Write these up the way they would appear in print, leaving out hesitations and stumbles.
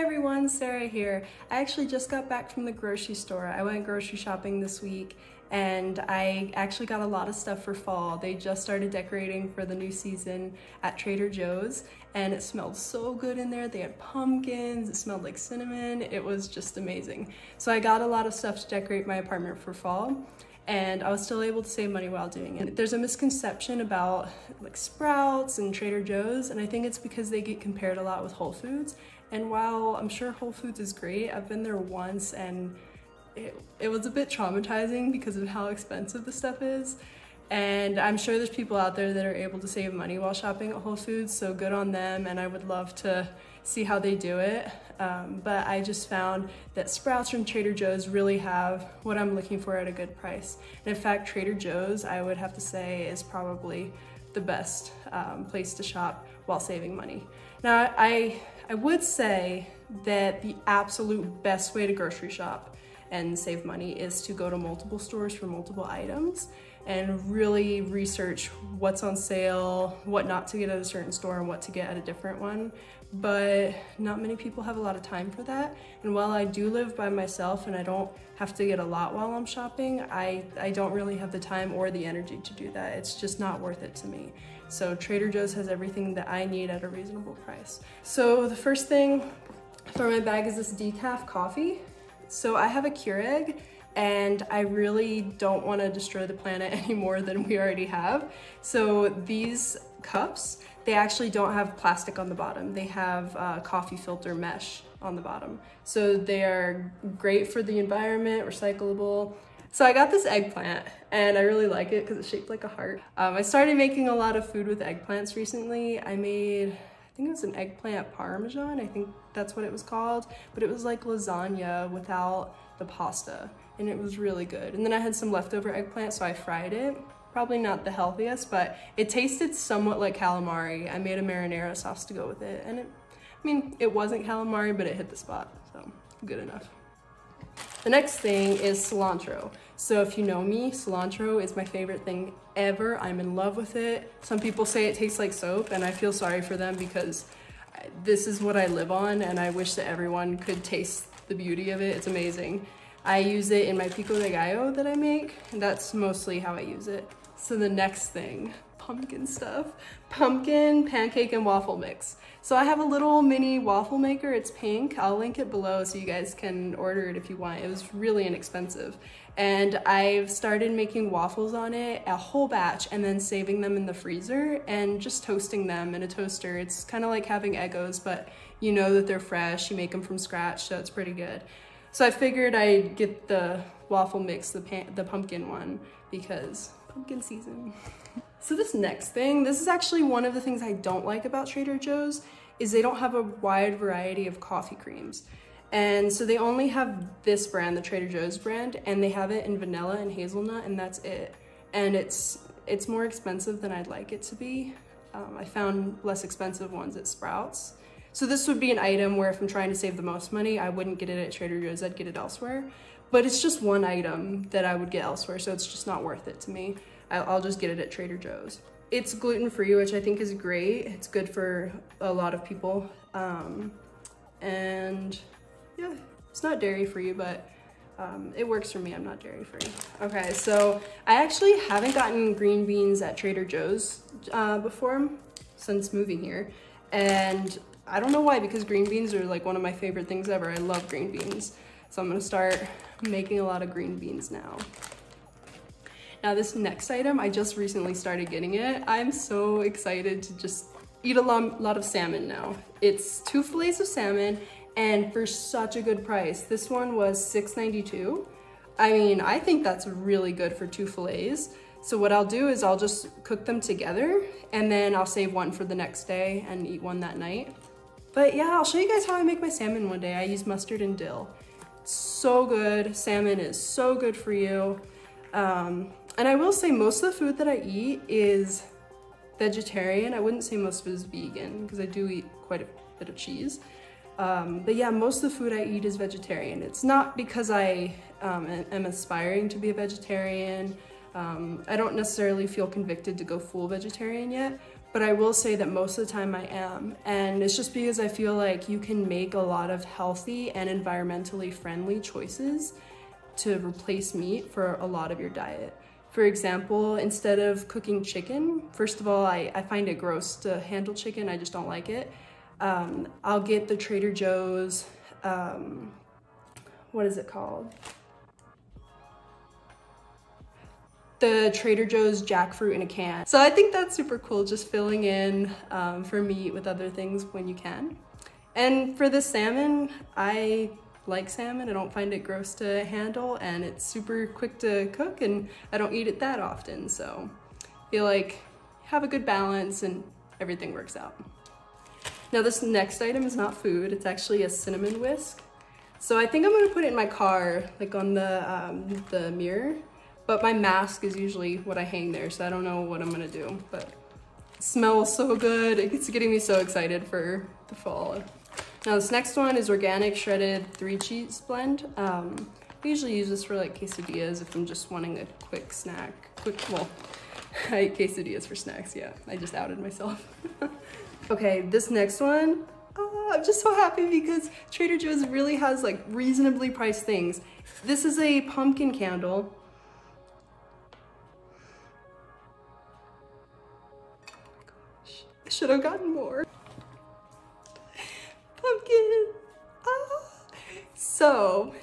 everyone, Sarah here. I actually just got back from the grocery store. I went grocery shopping this week and I actually got a lot of stuff for fall. They just started decorating for the new season at Trader Joe's and it smelled so good in there. They had pumpkins, it smelled like cinnamon. It was just amazing. So I got a lot of stuff to decorate my apartment for fall, and I was still able to save money while doing it. There's a misconception about like Sprouts and Trader Joe's, and I think it's because they get compared a lot with Whole Foods. And while I'm sure Whole Foods is great, I've been there once and it was a bit traumatizing because of how expensive the stuff is. And I'm sure there's people out there that are able to save money while shopping at Whole Foods, so good on them, and I would love to see how they do it. But I just found that Sprouts from Trader Joe's really have what I'm looking for at a good price. And in fact, Trader Joe's, I would have to say, is probably the best place to shop while saving money. Now, I would say that the absolute best way to grocery shop and save money is to go to multiple stores for multiple items and really research what's on sale, what not to get at a certain store and what to get at a different one. But not many people have a lot of time for that. And while I do live by myself and I don't have to get a lot while I'm shopping, I don't really have the time or the energy to do that. It's just not worth it to me. So Trader Joe's has everything that I need at a reasonable price. So the first thing for my bag is this decaf coffee. So I have a Keurig, and I really don't want to destroy the planet any more than we already have. So these cups, they actually don't have plastic on the bottom. They have coffee filter mesh on the bottom. So they are great for the environment, recyclable. So I got this eggplant and I really like it because it's shaped like a heart. I started making a lot of food with eggplants recently. I think it was an eggplant parmesan, I think that's what it was called, but it was like lasagna without the pasta, and it was really good. And then I had some leftover eggplant, so I fried it. Probably not the healthiest, but it tasted somewhat like calamari. I made a marinara sauce to go with it, and it wasn't calamari, but it hit the spot, so good enough. The next thing is cilantro. So if you know me, cilantro is my favorite thing ever. I'm in love with it. Some people say it tastes like soap, and I feel sorry for them because this is what I live on, and I wish that everyone could taste the beauty of it. It's amazing. I use it in my pico de gallo that I make, and that's mostly how I use it. So the next thing, pumpkin stuff. Pumpkin, pancake, and waffle mix. So I have a little mini waffle maker. It's pink. I'll link it below so you guys can order it if you want. It was really inexpensive. And I've started making waffles on it, a whole batch, and then saving them in the freezer and just toasting them in a toaster. It's kind of like having Eggos, but you know that they're fresh. You make them from scratch, so it's pretty good. So I figured I'd get the waffle mix, the pumpkin one, because pumpkin season. So this next thing, this is actually one of the things I don't like about Trader Joe's, is they don't have a wide variety of coffee creams. And so they only have this brand, the Trader Joe's brand, and they have it in vanilla and hazelnut, and that's it. And it's more expensive than I'd like it to be. I found less expensive ones at Sprouts. So this would be an item where if I'm trying to save the most money, I wouldn't get it at Trader Joe's, I'd get it elsewhere. But it's just one item that I would get elsewhere, so it's just not worth it to me. I'll just get it at Trader Joe's. It's gluten-free, which I think is great. It's good for a lot of people. And yeah, it's not dairy-free, but it works for me. I'm not dairy-free. Okay, so I actually haven't gotten green beans at Trader Joe's before since moving here. And I don't know why, because green beans are like one of my favorite things ever. I love green beans. So I'm gonna start making a lot of green beans now. Now this next item, I just recently started getting it. I'm so excited to just eat a lot of salmon now. It's 2 fillets of salmon, and for such a good price. This one was $6.92. I mean, I think that's really good for 2 fillets. So what I'll do is I'll just cook them together, and then I'll save one for the next day and eat one that night. But yeah, I'll show you guys how I make my salmon one day. I use mustard and dill. It's so good. Salmon is so good for you. And I will say most of the food that I eat is vegetarian. I wouldn't say most of it is vegan because I do eat quite a bit of cheese. But yeah, most of the food I eat is vegetarian. It's not because I am aspiring to be a vegetarian. I don't necessarily feel convicted to go full vegetarian yet, but I will say that most of the time I am. And it's just because I feel like you can make a lot of healthy and environmentally friendly choices to replace meat for a lot of your diet. For example, instead of cooking chicken, first of all, I find it gross to handle chicken. I just don't like it. I'll get the Trader Joe's, what is it called? The Trader Joe's jackfruit in a can. So I think that's super cool, just filling in for meat with other things when you can. And for the salmon, I like salmon. I don't find it gross to handle, and it's super quick to cook, and I don't eat it that often. So I feel like have a good balance and everything works out. Now this next item is not food, it's actually a cinnamon whisk. So I think I'm gonna put it in my car, like on the mirror, but my mask is usually what I hang there, so I don't know what I'm gonna do, but it smells so good. It's getting me so excited for the fall. Now this next one is organic shredded 3-cheese blend. I usually use this for like quesadillas if I'm just wanting a quick snack. Well, I eat quesadillas for snacks, yeah. I just outed myself. Okay, this next one, I'm just so happy because Trader Joe's really has like reasonably priced things. This is a pumpkin candle. Oh my gosh, I should have gotten more. Pumpkin. So,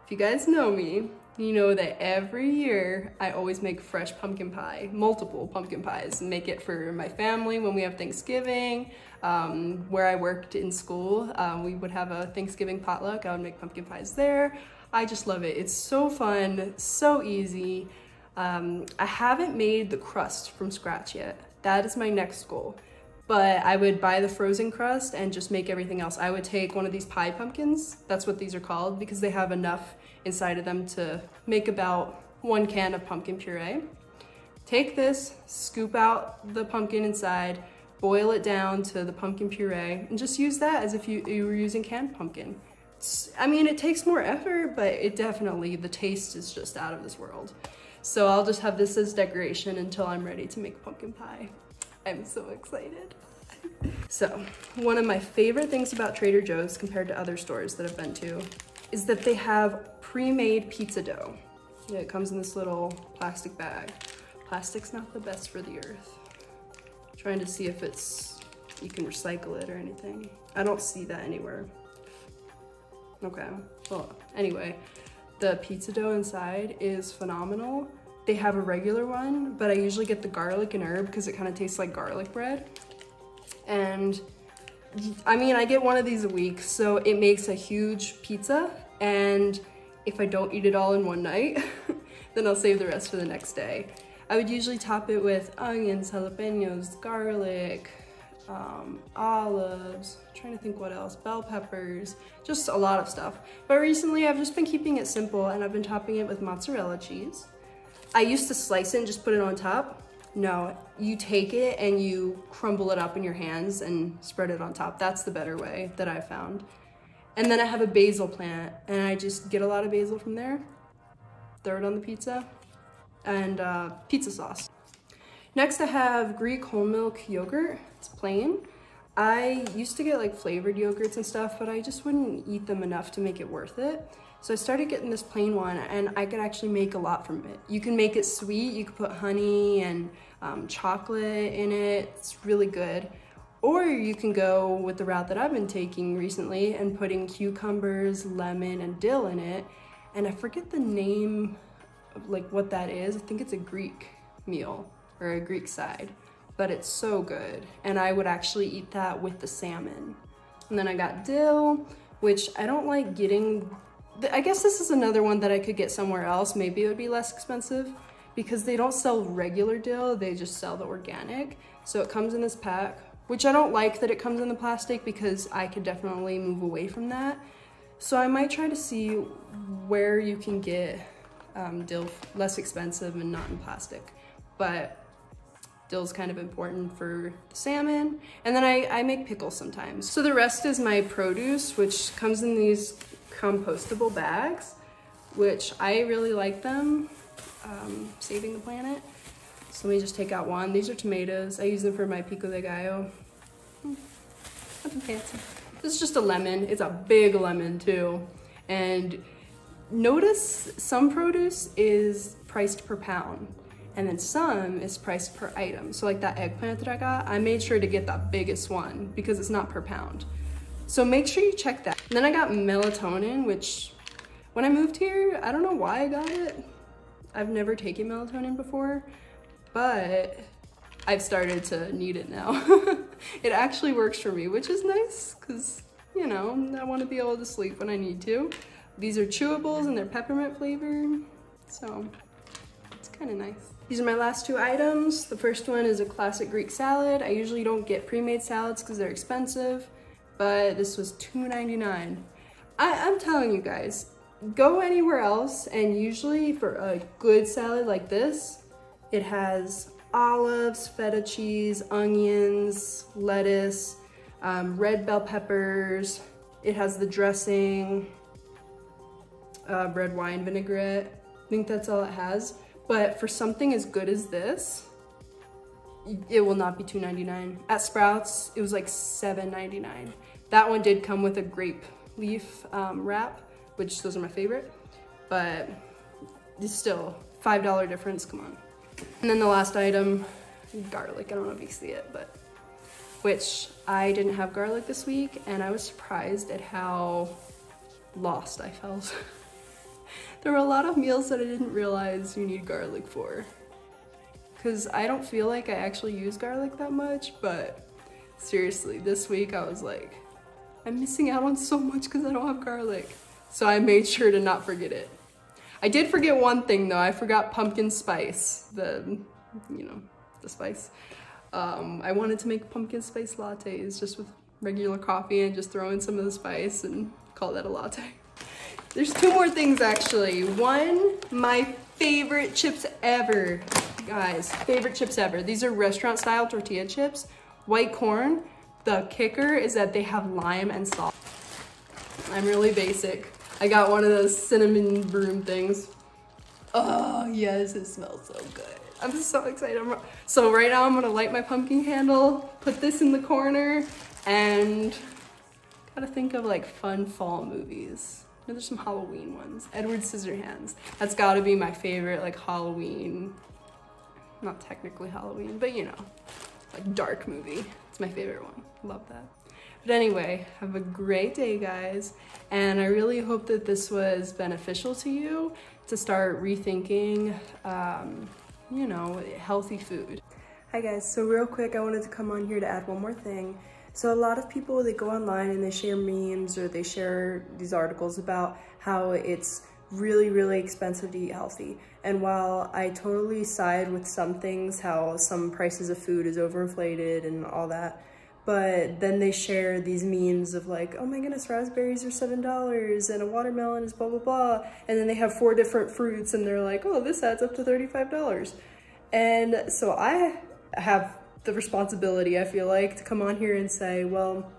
if you guys know me, you know that every year I always make fresh pumpkin pie, multiple pumpkin pies, and make it for my family when we have Thanksgiving. Where I worked in school, we would have a Thanksgiving potluck. I would make pumpkin pies there. I just love it. It's so fun, so easy. I haven't made the crust from scratch yet. That is my next goal. But I would buy the frozen crust and just make everything else. I would take one of these pie pumpkins, that's what these are called, because they have enough inside of them to make about 1 can of pumpkin puree. Take this, scoop out the pumpkin inside, boil it down to the pumpkin puree, and just use that as if you were using canned pumpkin. I mean, it takes more effort, but it definitely, the taste is just out of this world. So I'll just have this as decoration until I'm ready to make pumpkin pie. I'm so excited. So, one of my favorite things about Trader Joe's compared to other stores that I've been to is that they have pre-made pizza dough. It comes in this little plastic bag. Plastic's not the best for the earth. I'm trying to see if you can recycle it or anything. I don't see that anywhere. Okay, well, anyway, the pizza dough inside is phenomenal. They have a regular one, but I usually get the garlic and herb because it kind of tastes like garlic bread. And I mean, I get one of these a week, so it makes a huge pizza. And if I don't eat it all in one night, then I'll save the rest for the next day. I would usually top it with onions, jalapenos, garlic, olives, I'm trying to think what else, bell peppers, just a lot of stuff. But recently I've just been keeping it simple and I've been topping it with mozzarella cheese. I used to slice it and just put it on top. No, you take it and you crumble it up in your hands and spread it on top. That's the better way that I've found. And then I have a basil plant and I just get a lot of basil from there, throw it on the pizza, and pizza sauce. Next I have Greek whole milk yogurt. It's plain. I used to get like flavored yogurts and stuff, but I just wouldn't eat them enough to make it worth it. So I started getting this plain one and I could actually make a lot from it. You can make it sweet, you could put honey and chocolate in it, it's really good. Or you can go with the route that I've been taking recently and putting cucumbers, lemon, and dill in it. And I forget the name of like what that is. I think it's a Greek meal or a Greek side, but it's so good. And I would actually eat that with the salmon. And then I got dill, which I don't like getting. I guess this is another one that I could get somewhere else. Maybe it would be less expensive because they don't sell regular dill, they just sell the organic. So it comes in this pack, which I don't like that it comes in the plastic because I could definitely move away from that. So I might try to see where you can get dill less expensive and not in plastic. But dill's kind of important for the salmon. And then I make pickles sometimes. So the rest is my produce, which comes in these compostable bags, which I really like them, saving the planet. So let me just take out one. These are tomatoes. I use them for my pico de gallo. Nothing fancy. This is just a lemon. It's a big lemon too. And notice some produce is priced per pound, and then some is priced per item. So like that eggplant that I got, I made sure to get the biggest one because it's not per pound. So make sure you check that. And then I got melatonin, which when I moved here, I don't know why I got it. I've never taken melatonin before, but I've started to need it now. It actually works for me, which is nice because, you know, I want to be able to sleep when I need to. These are chewables and they're peppermint flavored, so it's kind of nice. These are my last two items. The first one is a classic Greek salad. I usually don't get pre-made salads because they're expensive, but this was $2.99. I'm telling you guys, go anywhere else and usually for a good salad like this, it has olives, feta cheese, onions, lettuce, red bell peppers. It has the dressing, red wine vinaigrette. I think that's all it has. But for something as good as this, it will not be $2.99. At Sprouts, it was like $7.99. That one did come with a grape leaf wrap, which those are my favorite, but it's still $5 difference, come on. And then the last item, garlic. I don't know if you can see it, but which I didn't have garlic this week, and I was surprised at how lost I felt. There were a lot of meals that I didn't realize you need garlic for, because I don't feel like I actually use garlic that much, but seriously, this week I was like, I'm missing out on so much because I don't have garlic. So I made sure to not forget it. I did forget one thing though. I forgot pumpkin spice, the spice. I wanted to make pumpkin spice lattes just with regular coffee and just throw in some of the spice and call that a latte. There's two more things actually. One, my favorite chips ever, guys, favorite chips ever. These are restaurant style tortilla chips, white corn. The kicker is that they have lime and salt. I'm really basic. I got one of those cinnamon broom things. Oh yes, it smells so good. I'm so excited. So right now I'm gonna light my pumpkin candle, put this in the corner, and gotta think of like fun fall movies. There's some Halloween ones. Edward Scissorhands. That's gotta be my favorite like Halloween, not technically Halloween, but you know, like dark movie. It's my favorite one. Love that. But anyway, have a great day, guys. And I really hope that this was beneficial to you to start rethinking, you know, healthy food. Hi guys, so real quick, I wanted to come on here to add one more thing. So a lot of people, they go online and they share memes or they share these articles about how it's really, really expensive to eat healthy. And while I totally side with some things, how some prices of food is overinflated and all that, but then they share these memes of like, oh my goodness, raspberries are $7 and a watermelon is blah, blah, blah. And then they have 4 different fruits and they're like, oh, this adds up to $35. And so I have the responsibility, I feel like, to come on here and say, well,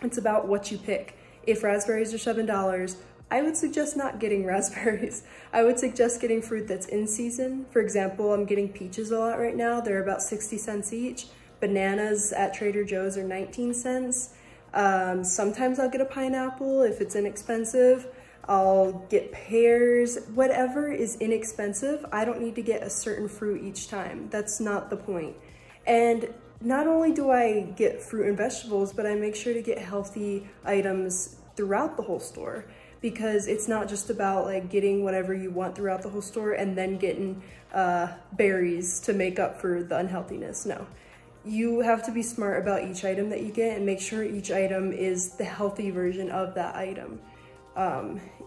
it's about what you pick. If raspberries are $7, I would suggest not getting raspberries. I would suggest getting fruit that's in season. For example, I'm getting peaches a lot right now. They're about 60 cents each. Bananas at Trader Joe's are 19 cents. Sometimes I'll get a pineapple if it's inexpensive. I'll get pears, whatever is inexpensive. I don't need to get a certain fruit each time. That's not the point. And not only do I get fruit and vegetables, but I make sure to get healthy items throughout the whole store, because it's not just about like getting whatever you want throughout the whole store and then getting berries to make up for the unhealthiness. No. You have to be smart about each item that you get and make sure each item is the healthy version of that item.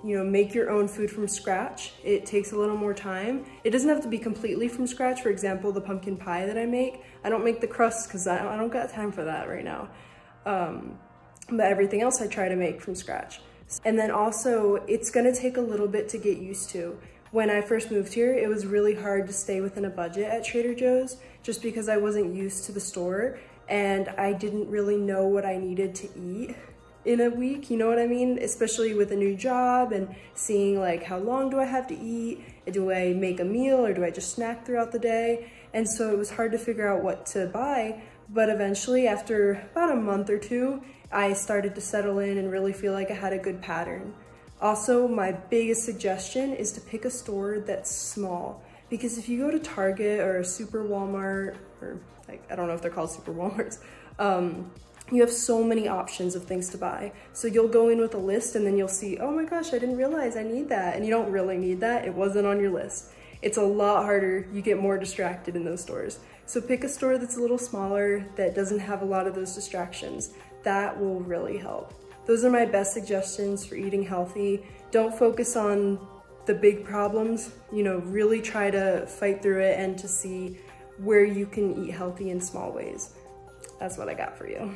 You know, make your own food from scratch. It takes a little more time. It doesn't have to be completely from scratch. For example, the pumpkin pie that I make, I don't make the crust because I don't got time for that right now. But everything else I try to make from scratch. And then also, it's gonna take a little bit to get used to. When I first moved here, it was really hard to stay within a budget at Trader Joe's just because I wasn't used to the store and I didn't really know what I needed to eat in a week, you know what I mean? Especially with a new job and seeing like how long do I have to eat? Do I make a meal or do I just snack throughout the day? And so it was hard to figure out what to buy. But eventually, after about a month or two, I started to settle in and really feel like I had a good pattern. Also, my biggest suggestion is to pick a store that's small, because if you go to Target or a Super Walmart, or like, I don't know if they're called Super Walmarts, you have so many options of things to buy. So you'll go in with a list and then you'll see, oh my gosh, I didn't realize I need that. And you don't really need that. It wasn't on your list. It's a lot harder. You get more distracted in those stores. So pick a store that's a little smaller, that doesn't have a lot of those distractions. That will really help. Those are my best suggestions for eating healthy. Don't focus on the big problems, you know, really try to fight through it and to see where you can eat healthy in small ways. That's what I got for you.